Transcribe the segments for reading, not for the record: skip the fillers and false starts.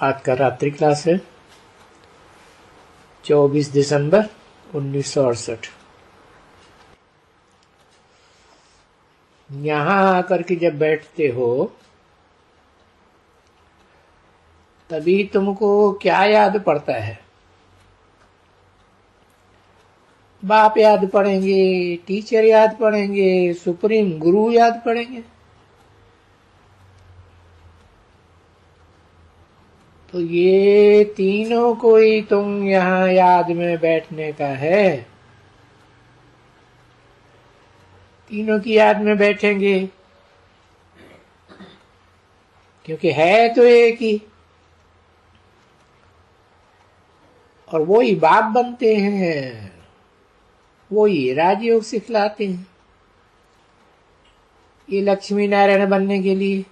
आज का रात्रि क्लास है 24 दिसंबर 1968। यहां आकर के जब बैठते हो तभी तुमको क्या याद पड़ता है? बाप याद पड़ेंगे, टीचर याद पड़ेंगे, सुप्रीम गुरु याद पड़ेंगे। तो ये तीनों को ही तुम यहाँ याद में बैठने का है। तीनों की याद में बैठेंगे क्योंकि है तो एक ही, और वो ही बाप बनते हैं, वो ही राजयोग सिखलाते हैं। ये लक्ष्मी नारायण बनने के लिए,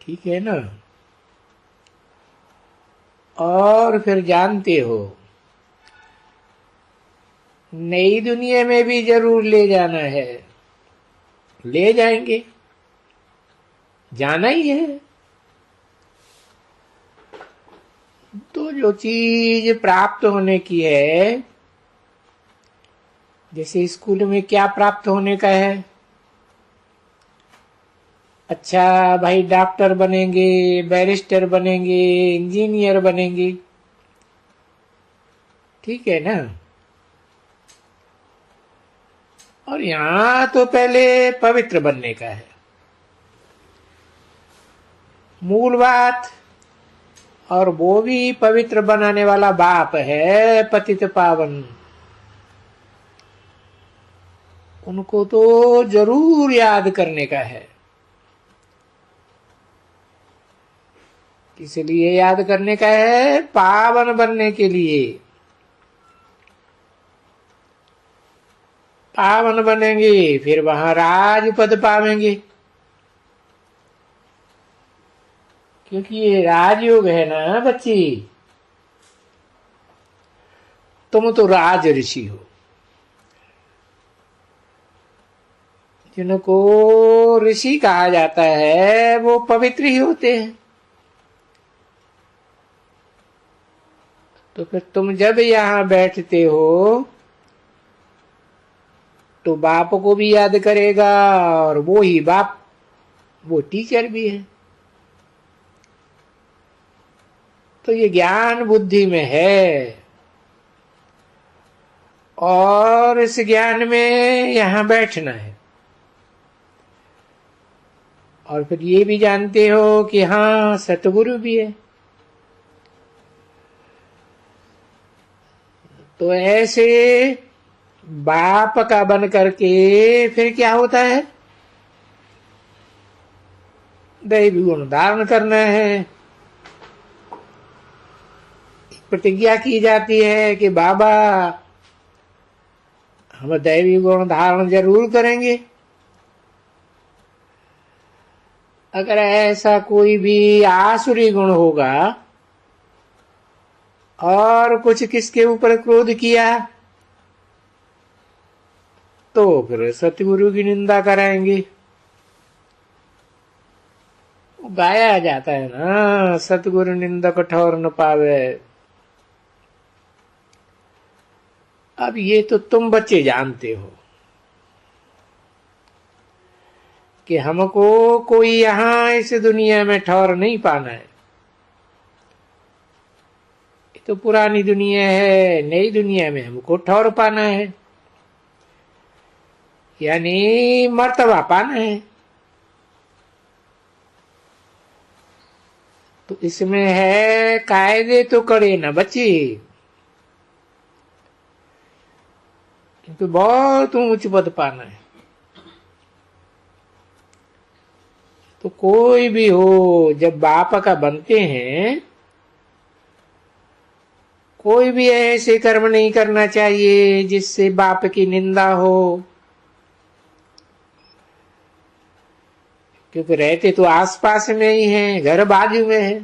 ठीक है ना? और फिर जानते हो नई दुनिया में भी जरूर ले जाना है, ले जाएंगे, जाना ही है। तो जो चीज प्राप्त होने की है, जैसे स्कूल में क्या प्राप्त होने का है? अच्छा भाई, डॉक्टर बनेंगे, बैरिस्टर बनेंगे, इंजीनियर बनेंगे, ठीक है ना? और यहां तो पहले पवित्र बनने का है, मूल बात। और वो भी पवित्र बनाने वाला बाप है, पतित पावन। उनको तो जरूर याद करने का है। इसलिए याद करने का है, पावन बनने के लिए। पावन बनेंगे फिर वहां राजपद पावेंगे, क्योंकि ये राजयोग है ना बच्ची। तुम तो राज ऋषि हो, जिनको ऋषि कहा जाता है वो पवित्र ही होते हैं। तो फिर तुम जब यहां बैठते हो तो बाप को भी याद करेगा, और वो ही बाप, वो टीचर भी है। तो ये ज्ञान बुद्धि में है, और इस ज्ञान में यहां बैठना है। और फिर ये भी जानते हो कि हाँ, सतगुरु भी है। तो ऐसे बाप का बन करके फिर क्या होता है? दैवी गुण धारण करना है। प्रतिज्ञा की जाती है कि बाबा, हम दैवी गुण धारण जरूर करेंगे। अगर ऐसा कोई भी आसुरी गुण होगा और कुछ किसके ऊपर क्रोध किया तो फिर सतगुरु की निंदा कराएंगे। गाया जाता है ना, सतगुरु निंदक ठौर न पावे। अब ये तो तुम बच्चे जानते हो कि हमको कोई यहां इस दुनिया में ठौर नहीं पाना है। ये तो पुरानी दुनिया है, नई दुनिया में हमको ठौर पाना है, यानी मर्तबा पाना है। तो इसमें है कायदे तो कड़े ना बच्चे, क्योंकि बहुत ऊंच पद पाना है। तो कोई भी हो, जब बाप का बनते हैं, कोई भी ऐसे कर्म नहीं करना चाहिए जिससे बाप की निंदा हो, क्योंकि रहते तो आसपास में ही हैं, घर बाजू में है।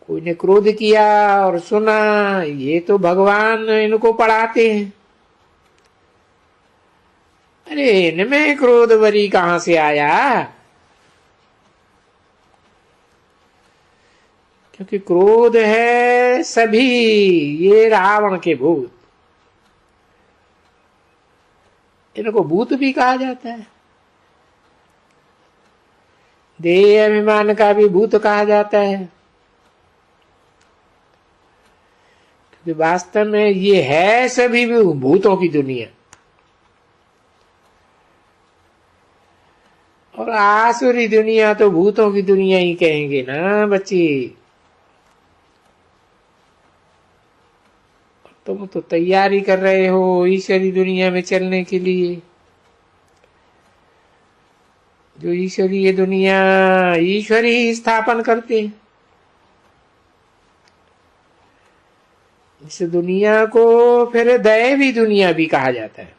कोई ने क्रोध किया और सुना, ये तो भगवान इनको पढ़ाते हैं। अरे इनमें क्रोध वरी कहां से आया? क्योंकि क्रोध है सभी ये रावण के भूत, इनको भूत भी कहा जाता है, देह अभिमान का भी भूत कहा जाता है, क्योंकि वास्तव में ये है सभी भूतों की दुनिया। और आसुरी दुनिया तो भूतों की दुनिया ही कहेंगे ना बच्ची। तुम तो तैयारी कर रहे हो ईश्वरी दुनिया में चलने के लिए। जो ईश्वरीय दुनिया ईश्वर ही स्थापन करते हैं। इस दुनिया को फिर दैवी दुनिया भी कहा जाता है।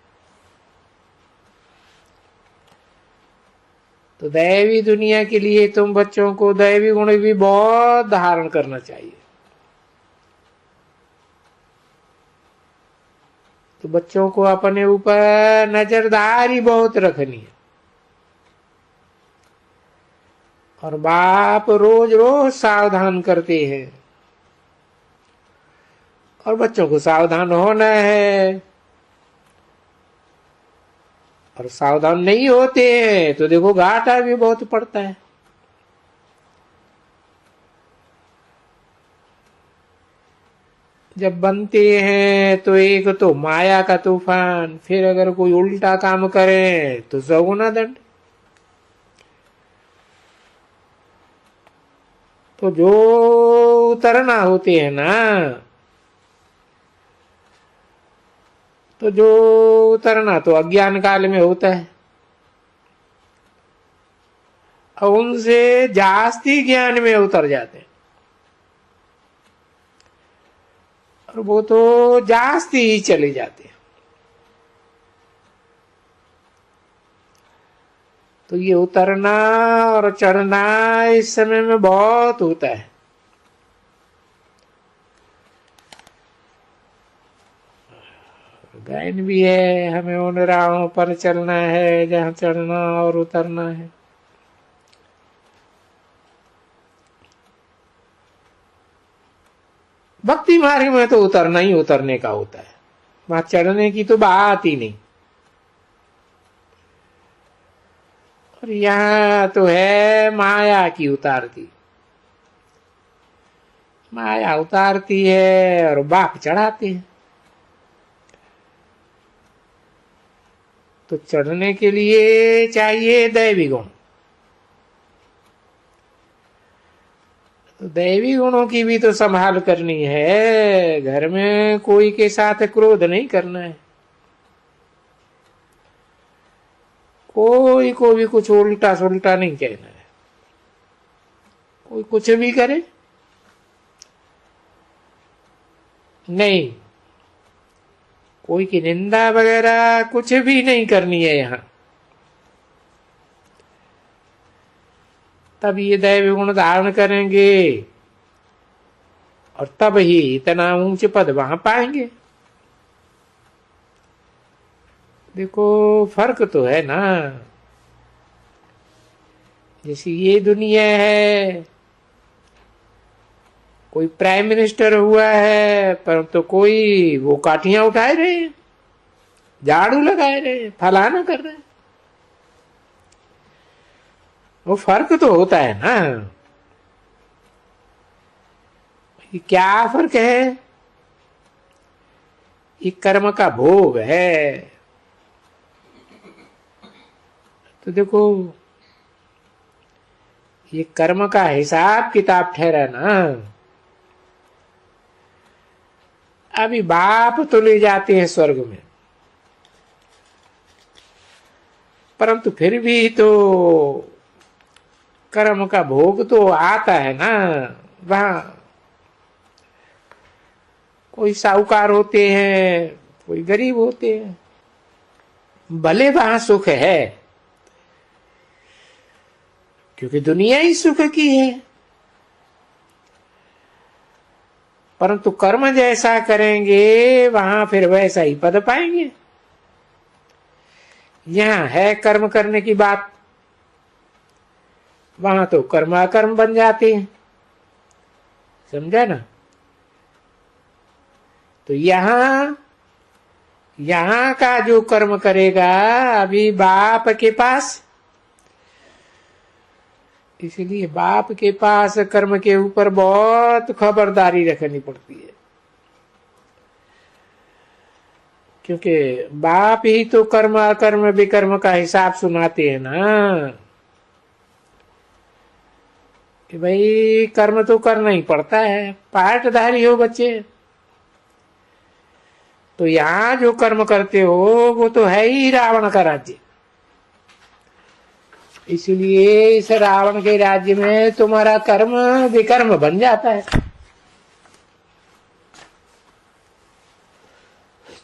तो दैवी दुनिया के लिए तुम बच्चों को दैवी गुण भी बहुत धारण करना चाहिए। तो बच्चों को अपने ऊपर नजरदारी बहुत रखनी है। और बाप रोज रोज सावधान करते हैं और बच्चों को सावधान होना है। और सावधान नहीं होते हैं तो देखो घाटा भी बहुत पड़ता है। जब बनते हैं तो एक तो माया का तूफान, फिर अगर कोई उल्टा काम करे तो सगुना दंड। तो जो उतरना होते हैं ना, तो जो उतरना तो अज्ञान काल में होता है और उनसे जास्ती ज्ञान में उतर जाते हैं और वो तो जास्ती ही चले जाते हैं। तो ये उतरना और चढ़ना इस समय में बहुत होता है। गायन भी है, हमें उन राहों पर चलना है जहां चढ़ना और उतरना है। भक्ति मार्ग में तो उतरना ही उतरने का होता है, वहां चढ़ने की तो बात ही नहीं। और यहाँ तो है माया की उतारती, माया उतारती है और बाप चढ़ाते हैं। तो चढ़ने के लिए चाहिए दैवी गुण। तो दैवी गुणों की भी तो संभाल करनी है। घर में कोई के साथ क्रोध नहीं करना है, कोई को भी कुछ उल्टा सुल्टा नहीं कहना है। कोई कुछ भी करे नहीं, कोई की निंदा वगैरह कुछ भी नहीं करनी है यहाँ। तब ये दैवी गुण धारण करेंगे और तब ही इतना ऊंचे पद वहां पाएंगे। देखो फर्क तो है ना। जैसे ये दुनिया है, कोई प्राइम मिनिस्टर हुआ है परंतु कोई वो काठियां उठाए रहे हैं, झाड़ू लगाए रहे हैं, फलाना कर रहे हैं। वो फर्क तो होता है ना। ये क्या फर्क है? ये कर्म का भोग है। तो देखो ये कर्म का हिसाब किताब ठहरा ना। अभी बाप तो ले जाते हैं स्वर्ग में, परंतु फिर भी तो कर्म का भोग तो आता है ना। वहां कोई साहूकार होते हैं, कोई गरीब होते हैं, भले वहां सुख है क्योंकि दुनिया ही सुख की है, परंतु कर्म जैसा करेंगे वहां फिर वैसा ही पद पाएंगे। यहां है कर्म करने की बात, वहां तो कर्माकर्म बन जाते हैं। समझा ना। तो यहां का जो कर्म करेगा, अभी बाप के पास, इसलिए बाप के पास कर्म के ऊपर बहुत खबरदारी रखनी पड़ती है, क्योंकि बाप ही तो कर्म अकर्म विकर्म का हिसाब सुनाते हैं ना, कि भाई कर्म तो करना ही पड़ता है, पाठधारी हो बच्चे। तो यहां जो कर्म करते हो वो तो है ही रावण का राज्य, इसलिए इस रावण के राज्य में तुम्हारा कर्म विकर्म बन जाता है।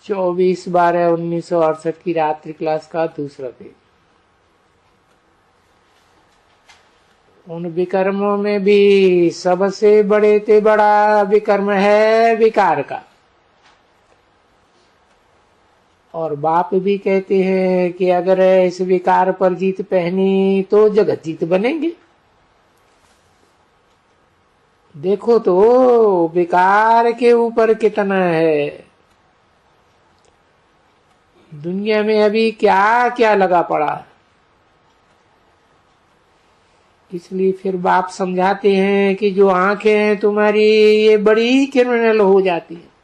24/12/1968 की रात्रि क्लास का दूसरा पेज। उन विकर्मों में भी सबसे बड़े से बड़ा विकर्म है विकार का, और बाप भी कहते हैं कि अगर इस विकार पर जीत पहनी तो जगत जीत बनेंगे। देखो तो विकार के ऊपर कितना है, दुनिया में अभी क्या क्या लगा पड़ा। इसलिए फिर बाप समझाते हैं कि जो आंखें हैं तुम्हारी ये बड़ी क्रिमिनल हो जाती है।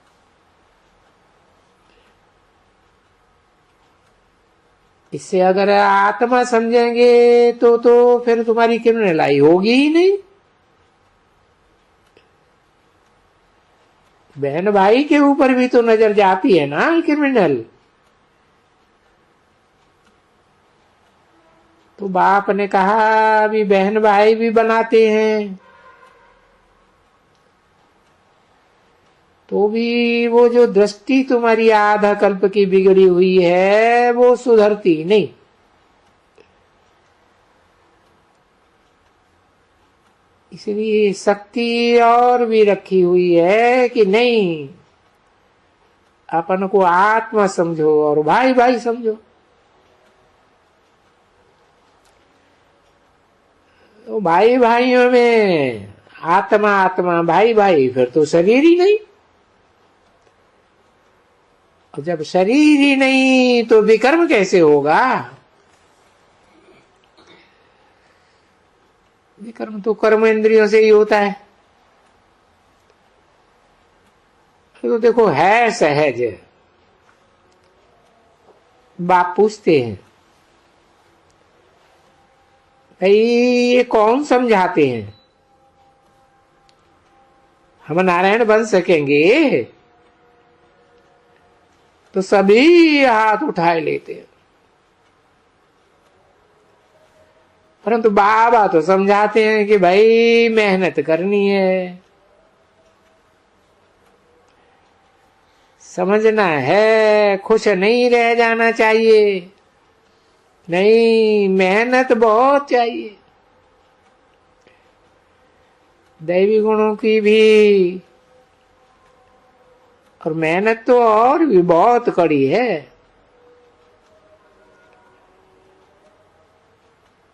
इससे अगर आत्मा समझेंगे तो फिर तुम्हारी क्रिमिनलाई होगी ही नहीं। बहन भाई के ऊपर भी तो नजर जाती है ना क्रिमिनल। तो बाप ने कहा अभी बहन भाई भी बनाते हैं, तो भी वो जो दृष्टि तुम्हारी आधा कल्प की बिगड़ी हुई है वो सुधरती नहीं। इसलिए शक्ति और भी रखी हुई है कि नहीं, अपन को आत्मा समझो और भाई भाई समझो। तो भाई भाइयों में आत्मा आत्मा, भाई भाई, फिर तो शरीर ही नहीं। और जब शरीर ही नहीं तो विकर्म कैसे होगा? विकर्म तो कर्म इंद्रियों से ही होता है। तो देखो है सहज। बाप पूछते हैं भाई ये कौन समझाते हैं, हम नारायण बन सकेंगे? तो सभी हाथ उठाए लेते हैं, परंतु बाबा तो समझाते हैं कि भाई मेहनत करनी है, समझना है, खुश नहीं रह जाना चाहिए, नहीं मेहनत बहुत चाहिए। दैवी गुणों की भी और मेहनत तो और भी बहुत कड़ी है।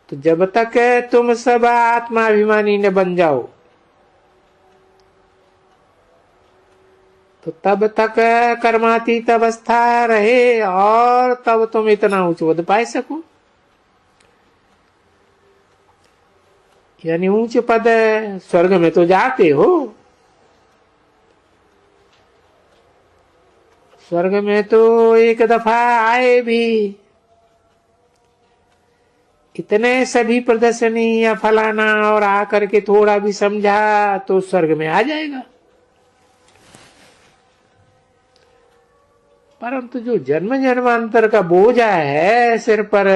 तो जब तक तुम सब आत्माभिमानी न बन जाओ तो तब तक कर्मातीत अवस्था रहे और तब तुम इतना उच्च पद पा सको। यानी ऊंच पद स्वर्ग में तो जाते हो, स्वर्ग में तो एक दफा आए भी, इतने सभी प्रदर्शनी या फलाना और आकर के थोड़ा भी समझा तो स्वर्ग में आ जाएगा। परंतु जो जन्म जन्मांतर का बोझा है सिर पर,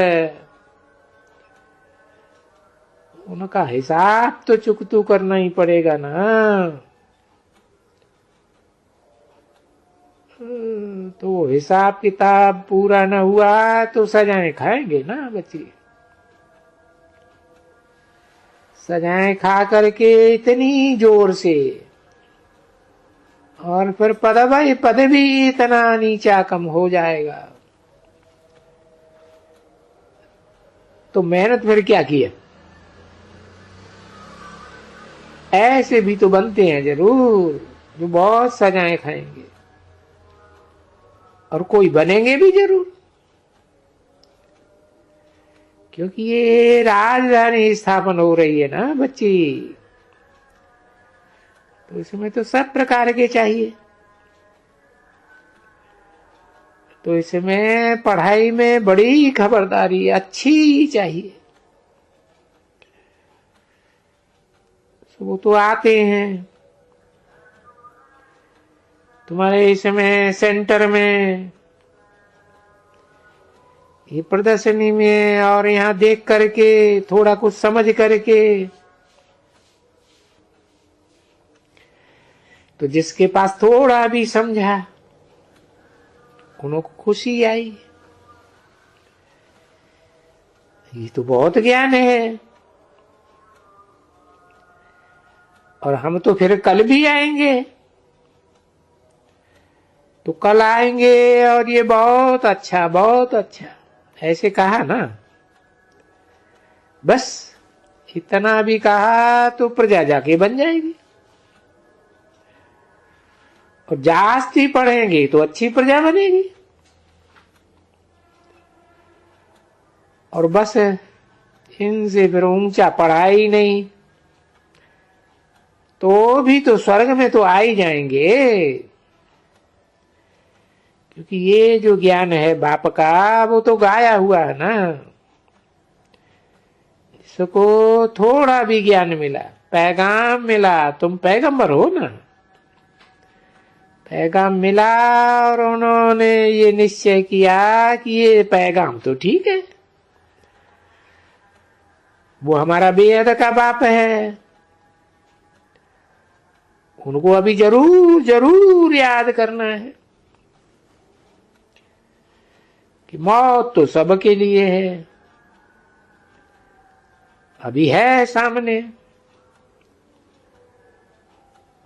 उनका हिसाब तो चुकतू करना ही पड़ेगा ना। तो वो हिसाब किताब पूरा न हुआ तो सजाएं खाएंगे ना बच्चे। सजाएं खा करके इतनी जोर से, और फिर पद भी इतना नीचा कम हो जाएगा, तो मेहनत फिर क्या किया? ऐसे भी तो बनते हैं जरूर, जो बहुत सजाएं खाएंगे, और कोई बनेंगे भी जरूर, क्योंकि ये राजधानी स्थापन हो रही है ना बच्ची, तो इसमें तो सब प्रकार के चाहिए। तो इसमें पढ़ाई में बड़ी खबरदारी अच्छी चाहिए। वो तो आते हैं तुम्हारे इसमें सेंटर में, ये प्रदर्शनी में, और यहाँ देख करके थोड़ा कुछ समझ करके, तो जिसके पास थोड़ा भी समझा उनको खुशी आई, ये तो बहुत ज्ञान है। और हम तो फिर कल भी आएंगे, तो कल आएंगे और ये बहुत अच्छा बहुत अच्छा ऐसे कहा ना, बस इतना भी कहा तो प्रजा जाके बन जाएगी। और जास्ती पढ़ेंगे तो अच्छी प्रजा बनेगी। और बस इनसे फिर ऊंचा पढ़ाई नहीं, तो भी तो स्वर्ग में तो आ ही जाएंगे, क्योंकि ये जो ज्ञान है बाप का वो तो गाया हुआ है ना। जिसको थोड़ा भी ज्ञान मिला, पैगाम मिला, तुम पैगंबर हो ना, पैगाम मिला और उन्होंने ये निश्चय किया कि ये पैगाम तो ठीक है, वो हमारा बेहद का बाप है, उनको अभी जरूर जरूर याद करना है कि मौत तो सबके लिए है, अभी है सामने,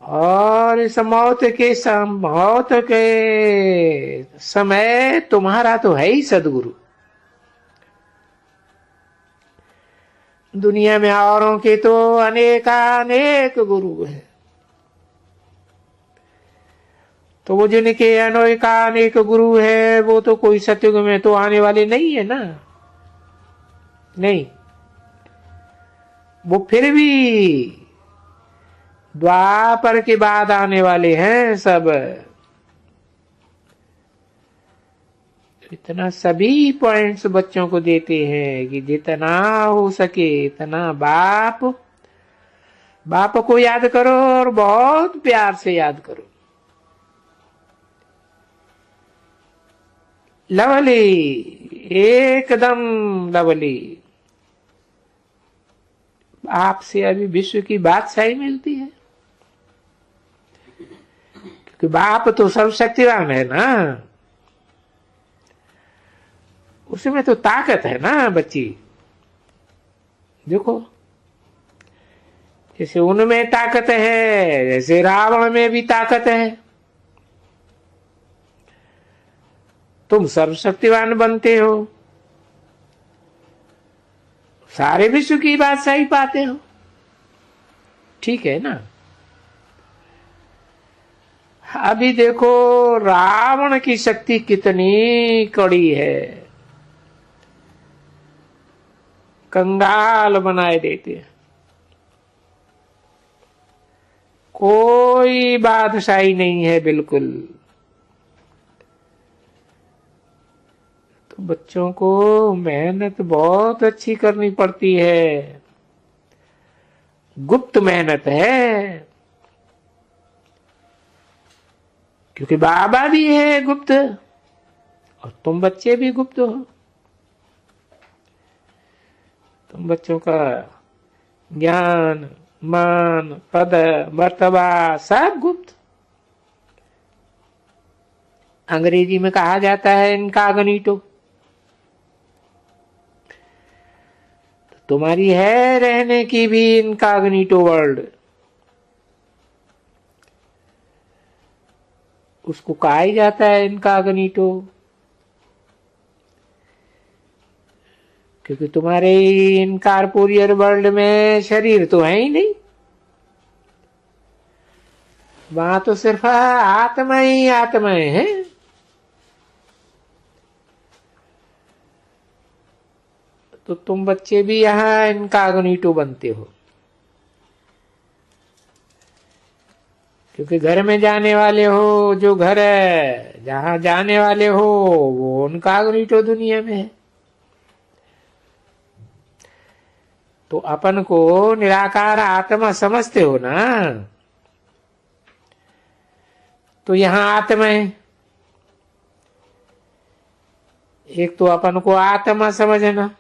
और इस मौत के समय तुम्हारा तो है ही सदगुरु। दुनिया में औरों के तो अनेकानेक गुरु हैं, तो वो जिनके अनेकानेक गुरु है वो तो कोई सतयुग में तो आने वाले नहीं है ना, नहीं, वो फिर भी द्वापर के बाद आने वाले हैं सब। इतना सभी पॉइंट्स बच्चों को देते हैं कि जितना हो सके इतना बाप को याद करो और बहुत प्यार से याद करो। लवली, एकदम लवली, आपसे अभी विश्व की बादशाही मिलती है, क्योंकि बाप तो सर्वशक्तिवान है ना, उसमें तो ताकत है ना बच्ची। देखो जैसे उनमें ताकत है, जैसे रावण में भी ताकत है, तुम सर्वशक्तिवान बनते हो, सारे विश्व की बादशाही पाते हो, ठीक है ना। अभी देखो रावण की शक्ति कितनी कड़ी है, कंगाल बनाए देते हैं, कोई बादशाही नहीं है बिल्कुल। तो बच्चों को मेहनत बहुत अच्छी करनी पड़ती है, गुप्त मेहनत है, क्योंकि बाबा भी है गुप्त और तुम बच्चे भी गुप्त हो। तुम बच्चों का ज्ञान, मान, पद, मर्तबा सब गुप्त। अंग्रेजी में कहा जाता है इनकॉग्निटो। तुम्हारी है रहने की भी इनकॉग्निटो वर्ल्ड, उसको कहा ही जाता है इनकॉग्निटो, क्योंकि तुम्हारे इनकॉर्पोरियल वर्ल्ड में शरीर तो है ही नहीं, वहां तो सिर्फ आत्मा ही आत्माएं हैं। तो तुम बच्चे भी यहाँ इनकॉग्निटो बनते हो, क्योंकि घर में जाने वाले हो, जो घर है जहां जाने वाले हो वो इनकॉग्निटो दुनिया में है। तो अपन को निराकार आत्मा समझते हो ना, तो यहाँ आत्मा है। एक तो अपन को आत्मा समझना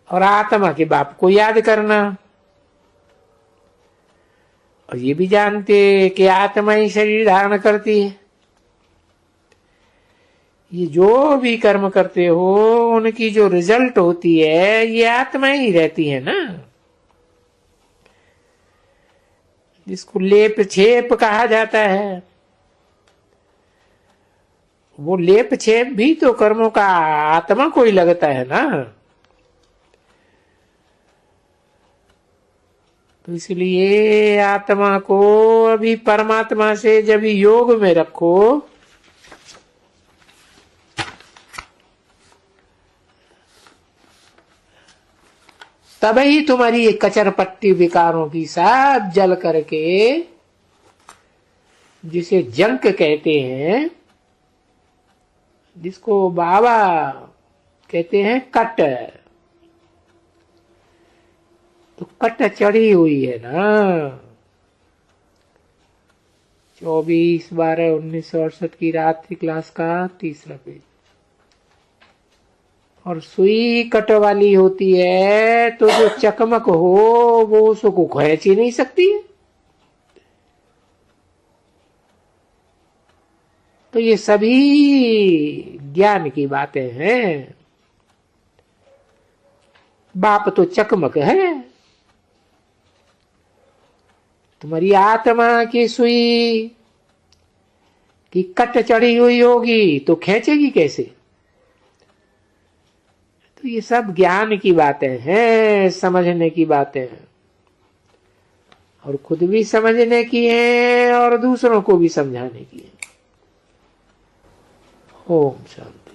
और आत्मा के बाप को याद करना, और ये भी जानते कि आत्मा ही शरीर धारण करती है। ये जो भी कर्म करते हो उनकी जो रिजल्ट होती है ये आत्मा ही रहती है ना। जिसको लेप छेप कहा जाता है, वो लेप छेप भी तो कर्मों का आत्मा को ही लगता है ना। तो इसलिए आत्मा को अभी परमात्मा से जब योग में रखो, तभी तुम्हारी ये कचरपट्टी विकारों की सब जल करके, जिसे जंक कहते हैं, जिसको बाबा कहते हैं कट, तो कट चढ़ी हुई है ना। 24/12/1968 की रात्रि क्लास का 3रा पेज। और सुई कट वाली होती है तो जो चकमक हो वो उसको खींच ही नहीं सकती है। तो ये सभी ज्ञान की बातें हैं। बाप तो चकमक है, तुम्हारी आत्मा की सुई की कट चढ़ी हुई होगी तो खींचेगी कैसे। तो ये सब ज्ञान की बातें हैं, समझने की बातें हैं, और खुद भी समझने की हैं और दूसरों को भी समझाने की है। ओम शांति।